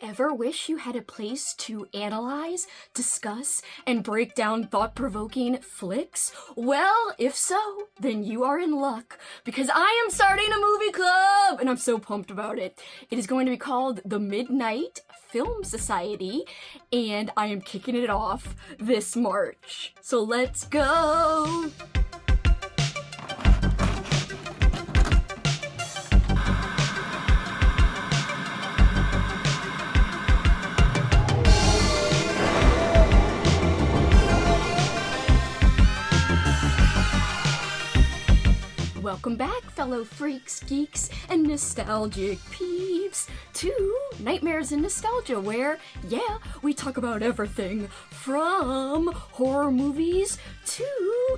Ever wish you had a place to analyze, discuss, and break down thought-provoking flicks? Well, if so, then you are in luck, because I am starting a movie club, and I'm so pumped about it. It is going to be called the Midnight Film Society, and I am kicking it off this March. So let's go! Welcome back, fellow freaks, geeks, and nostalgic peeps, to Nightmares and Nostalgia, where, yeah, we talk about everything from horror movies to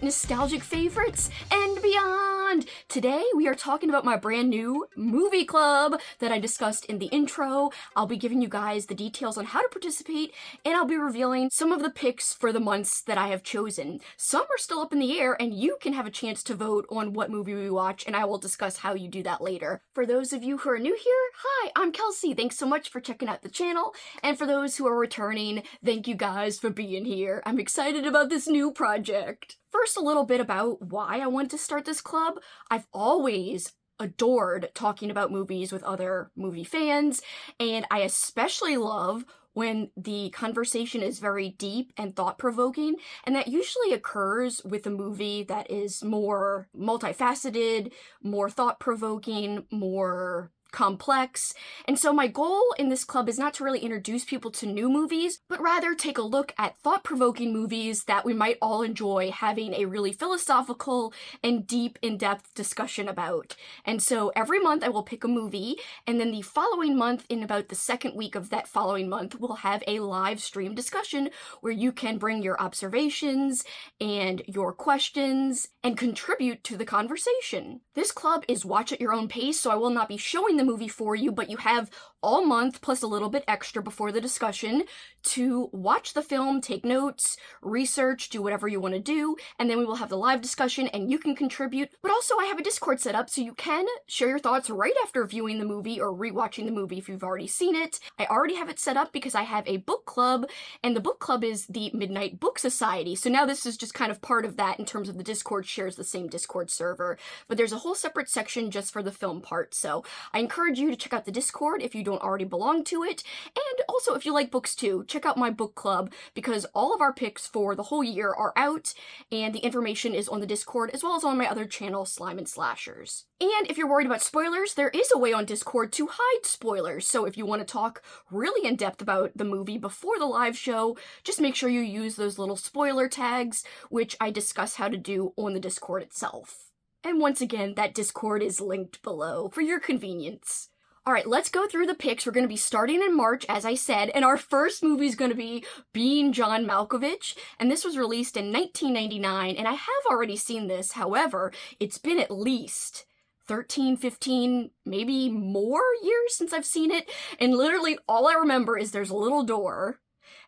nostalgic favorites and beyond. Today, we are talking about my brand new movie club that I discussed in the intro. I'll be giving you guys the details on how to participate, and I'll be revealing some of the picks for the months that I have chosen. Some are still up in the air, and you can have a chance to vote on what movie we watch, and I will discuss how you do that later. For those of you who are new here, hi, I'm Kelsey. Thanks so much for checking out the channel, and for those who are returning, thank you guys for being here. I'm excited about this new project. First, a little bit about why I wanted to start this club. I've always adored talking about movies with other movie fans, and I especially love when the conversation is very deep and thought-provoking, and that usually occurs with a movie that is more multifaceted, more thought-provoking, more complex. And so my goal in this club is not to really introduce people to new movies, but rather take a look at thought-provoking movies that we might all enjoy having a really philosophical and deep, in-depth discussion about. And so every month I will pick a movie, and then the following month, in about the second week of that following month, we'll have a live stream discussion where you can bring your observations and your questions and contribute to the conversation. This club is watch at your own pace, so I will not be showing the movie for you, but you have all month plus a little bit extra before the discussion to watch the film, take notes, research, do whatever you want to do, and then we will have the live discussion and you can contribute. But also I have a Discord set up so you can share your thoughts right after viewing the movie or rewatching the movie if you've already seen it. I already have it set up because I have a book club, and the book club is the Midnight Book Society. So now this is just kind of part of that in terms of the Discord shares the same Discord server, but there's a whole separate section just for the film part. So I encourage you to check out the Discord if you don't already belong to it, and also if you like books too, check out my book club because all of our picks for the whole year are out, and the information is on the Discord as well as on my other channel, Slime and Slashers. And if you're worried about spoilers, there is a way on Discord to hide spoilers, so if you want to talk really in depth about the movie before the live show, just make sure you use those little spoiler tags, which I discuss how to do on the Discord itself. And once again, that Discord is linked below for your convenience. Alright, let's go through the picks. We're going to be starting in March, as I said, and our first movie is going to be Being John Malkovich, and this was released in 1999, and I have already seen this. However, it's been at least 13, 15, maybe more years since I've seen it, and literally all I remember is there's a little door.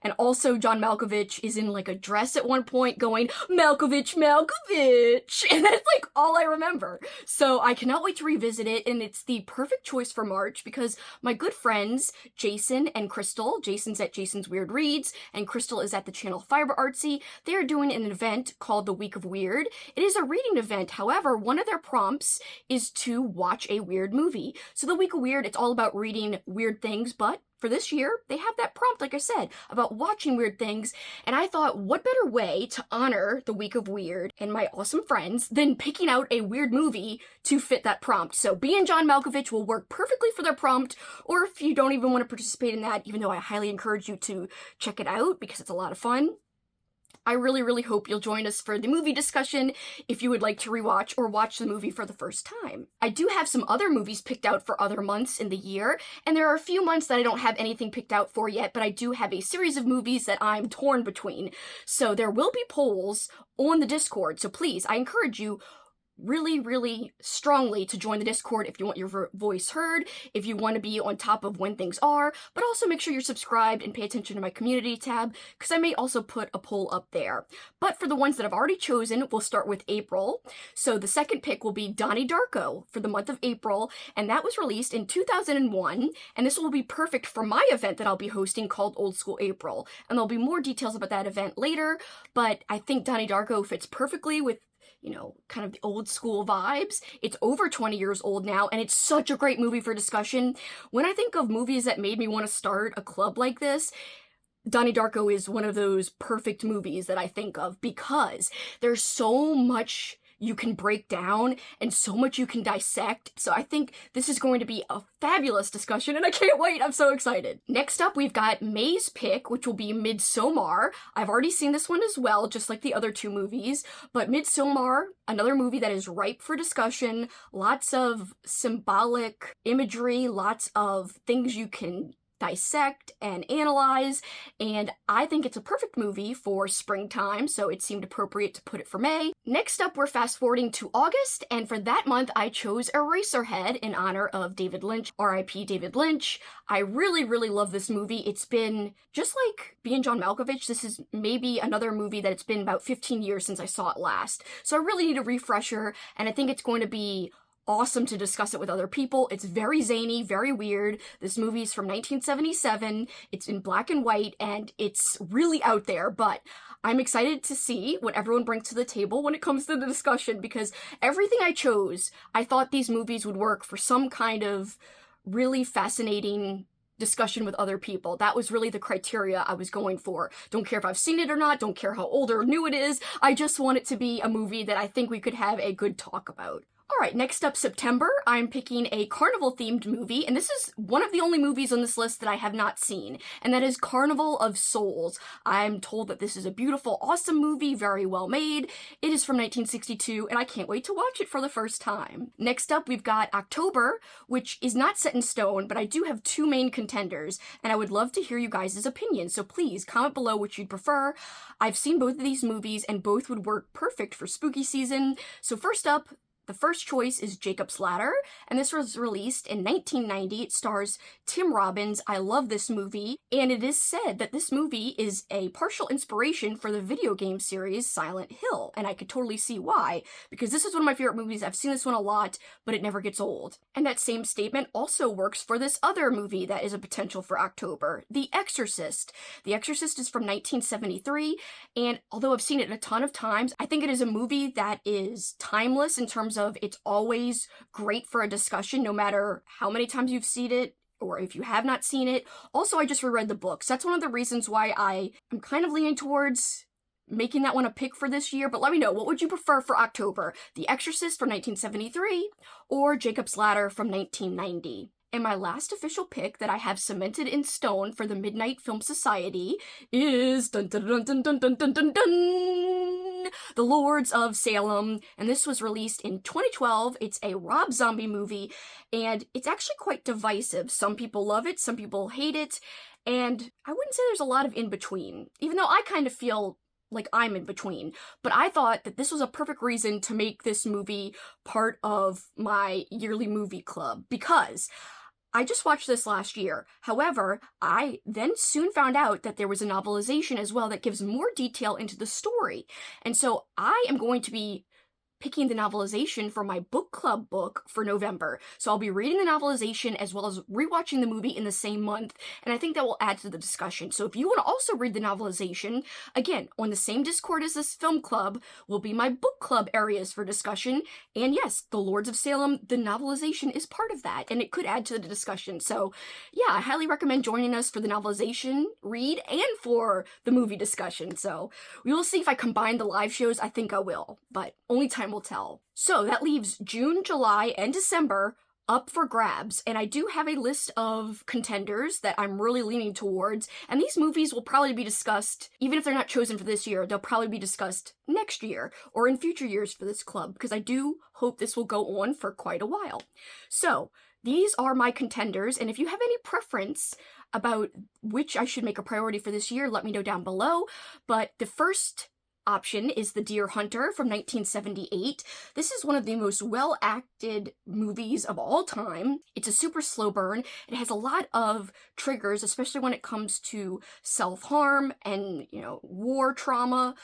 And also John Malkovich is in like a dress at one point going, Malkovich, Malkovich! And that's like all I remember. So I cannot wait to revisit it, and it's the perfect choice for March because my good friends, Jason and Crystal, Jason's at Jason's Weird Reads, and Crystal is at the channel Fiber Artsy, they are doing an event called the Week of Weird. It is a reading event, however, one of their prompts is to watch a weird movie. So the Week of Weird, it's all about reading weird things, but for this year, they have that prompt, like I said, about watching weird things, and I thought, what better way to honor the Week of Weird and my awesome friends than picking out a weird movie to fit that prompt. So Being John Malkovich will work perfectly for their prompt, or if you don't even want to participate in that, even though I highly encourage you to check it out because it's a lot of fun, I really, really hope you'll join us for the movie discussion if you would like to rewatch or watch the movie for the first time. I do have some other movies picked out for other months in the year, and there are a few months that I don't have anything picked out for yet, but I do have a series of movies that I'm torn between. So there will be polls on the Discord, so please, I encourage you, really, really strongly to join the Discord if you want your voice heard, if you want to be on top of when things are, but also make sure you're subscribed and pay attention to my community tab, because I may also put a poll up there. But for the ones that I've already chosen, we'll start with April. So the second pick will be Donnie Darko for the month of April, and that was released in 2001, and this will be perfect for my event that I'll be hosting called Old School April, and there'll be more details about that event later, but I think Donnie Darko fits perfectly with, you know, kind of the old school vibes. It's over 20 years old now, and it's such a great movie for discussion. When I think of movies that made me want to start a club like this, Donnie Darko is one of those perfect movies that I think of, because there's so much you can break down and so much you can dissect. So I think this is going to be a fabulous discussion, and I can't wait. I'm so excited. Next up, we've got May's pick, which will be Midsommar. I've already seen this one as well, just like the other two movies, but Midsommar, another movie that is ripe for discussion, lots of symbolic imagery, lots of things you can dissect and analyze, and I think it's a perfect movie for springtime, so it seemed appropriate to put it for May. Next up, we're fast forwarding to August, and for that month I chose Eraserhead in honor of David Lynch, R.I.P. David Lynch. I really, really love this movie. It's been, just like Being John Malkovich, this is maybe another movie that it's been about 15 years since I saw it last, so I really need a refresher, and I think it's going to be awesome to discuss it with other people. It's very zany, very weird. This movie is from 1977. It's in black and white, and it's really out there, but I'm excited to see what everyone brings to the table when it comes to the discussion, because everything I chose, I thought these movies would work for some kind of really fascinating discussion with other people. That was really the criteria I was going for. Don't care if I've seen it or not, don't care how old or new it is, I just want it to be a movie that I think we could have a good talk about. Alright, next up, September, I'm picking a carnival-themed movie, and this is one of the only movies on this list that I have not seen, and that is Carnival of Souls. I'm told that this is a beautiful, awesome movie, very well made. It is from 1962, and I can't wait to watch it for the first time. Next up, we've got October, which is not set in stone, but I do have two main contenders, and I would love to hear you guys' opinions, so please comment below which you'd prefer. I've seen both of these movies, and both would work perfect for spooky season. So first up, the first choice is Jacob's Ladder, and this was released in 1990. It stars Tim Robbins. I love this movie, and it is said that this movie is a partial inspiration for the video game series Silent Hill, and I could totally see why, because this is one of my favorite movies. I've seen this one a lot, but it never gets old. And that same statement also works for this other movie that is a potential for October, The Exorcist. The Exorcist is from 1973, and although I've seen it a ton of times, I think it is a movie that is timeless in terms of it's always great for a discussion, no matter how many times you've seen it, or if you have not seen it. Also, I just reread the books. That's one of the reasons why I am kind of leaning towards making that one a pick for this year, but let me know, what would you prefer for October? The Exorcist from 1973, or Jacob's Ladder from 1990? And my last official pick that I have cemented in stone for the Midnight Film Society is dun dun dun dun dun dun dun dun dun, The Lords of Salem, and this was released in 2012. It's a Rob Zombie movie, and it's actually quite divisive. Some people love it, some people hate it, and I wouldn't say there's a lot of in between, even though I kind of feel like I'm in between. But I thought that this was a perfect reason to make this movie part of my yearly movie club, because I just watched this last year. However, I then soon found out that there was a novelization as well that gives more detail into the story. And so I am going to be picking the novelization for my book club book for November. So I'll be reading the novelization as well as rewatching the movie in the same month, and I think that will add to the discussion. So if you want to also read the novelization, again, on the same Discord as this film club will be my book club areas for discussion, and yes, The Lords of Salem, the novelization is part of that, and it could add to the discussion. So yeah, I highly recommend joining us for the novelization read and for the movie discussion. So we will see if I combine the live shows. I think I will, but only time will tell. So that leaves June, July, and December up for grabs, and I do have a list of contenders that I'm really leaning towards, and these movies will probably be discussed, even if they're not chosen for this year, they'll probably be discussed next year or in future years for this club, because I do hope this will go on for quite a while. So these are my contenders, and if you have any preference about which I should make a priority for this year, let me know down below. But the first option is The Deer Hunter from 1978. This is one of the most well-acted movies of all time. It's a super slow burn. It has a lot of triggers, especially when it comes to self-harm and, war trauma.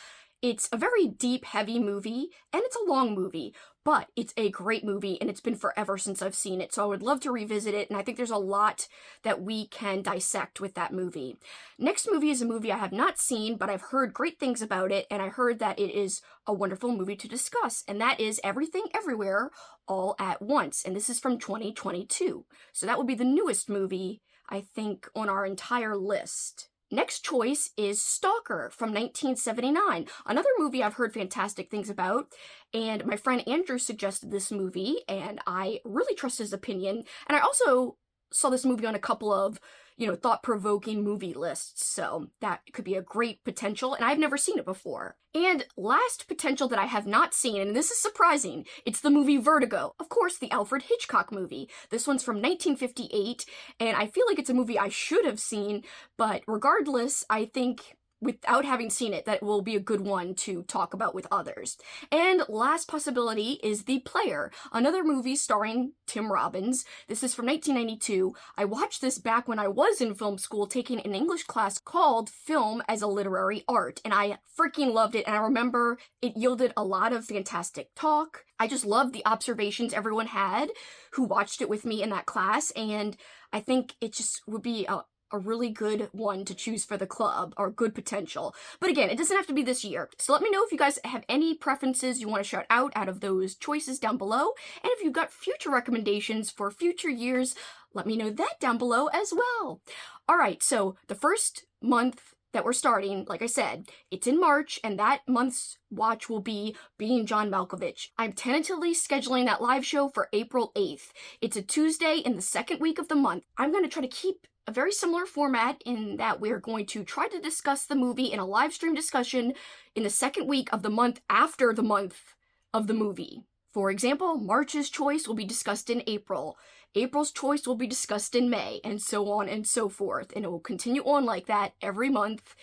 It's a very deep, heavy movie, and it's a long movie, but it's a great movie, and it's been forever since I've seen it, so I would love to revisit it, and I think there's a lot that we can dissect with that movie. Next movie is a movie I have not seen, but I've heard great things about it, and I heard that it is a wonderful movie to discuss, and that is Everything Everywhere All at Once, and this is from 2022. So that would be the newest movie, I think, on our entire list. Next choice is Stalker from 1979, another movie I've heard fantastic things about, and my friend Andrew suggested this movie, and I really trust his opinion, and I also saw this movie on a couple of, thought-provoking movie lists, so that could be a great potential, and I've never seen it before. And last potential that I have not seen, and this is surprising, it's the movie Vertigo. Of course, the Alfred Hitchcock movie. This one's from 1958, and I feel like it's a movie I should have seen, but regardless, I think without having seen it, that will be a good one to talk about with others. And last possibility is The Player, another movie starring Tim Robbins. This is from 1992. I watched this back when I was in film school taking an English class called Film as a Literary Art, and I freaking loved it, and I remember it yielded a lot of fantastic talk. I just loved the observations everyone had who watched it with me in that class, and I think it just would be a really good one to choose for the club, or good potential. But again, it doesn't have to be this year. So let me know if you guys have any preferences you want to shout out of those choices down below. And if you've got future recommendations for future years, let me know that down below as well. All right, so the first month that we're starting, like I said, it's in March, and that month's watch will be Being John Malkovich. I'm tentatively scheduling that live show for April 8th. It's a Tuesday in the second week of the month. I'm going to try to keep a very similar format in that we're going to try to discuss the movie in a live stream discussion in the second week of the month after the month of the movie. For example, March's choice will be discussed in April. April's choice will be discussed in May, and so on and so forth. And it will continue on like that every month,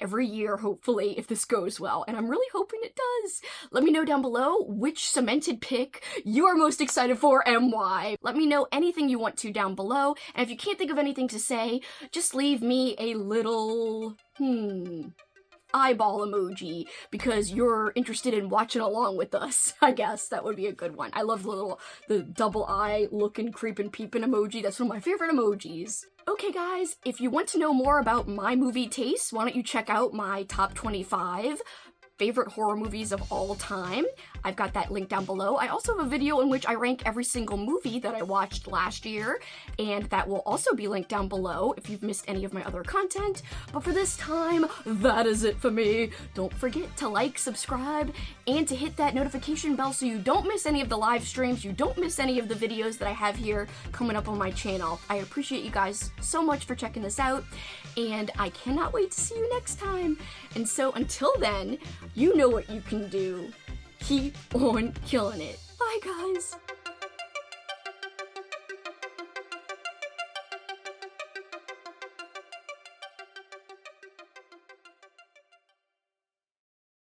every year, hopefully, if this goes well. And I'm really hoping it does. Let me know down below which cemented pick you are most excited for and why. Let me know anything you want to down below. And if you can't think of anything to say, just leave me a little, eyeball emoji, because you're interested in watching along with us. I guess that would be a good one. I love the double eye looking, creeping, peeping emoji. That's one of my favorite emojis. Okay guys, if you want to know more about my movie tastes, why don't you check out my top 25 favorite horror movies of all time. I've got that link down below. I also have a video in which I rank every single movie that I watched last year, and that will also be linked down below if you've missed any of my other content. But for this time, that is it for me. Don't forget to like, subscribe, and to hit that notification bell so you don't miss any of the live streams, you don't miss any of the videos that I have here coming up on my channel. I appreciate you guys so much for checking this out, and I cannot wait to see you next time. And so until then, you know what you can do. Keep on killing it. Bye, guys.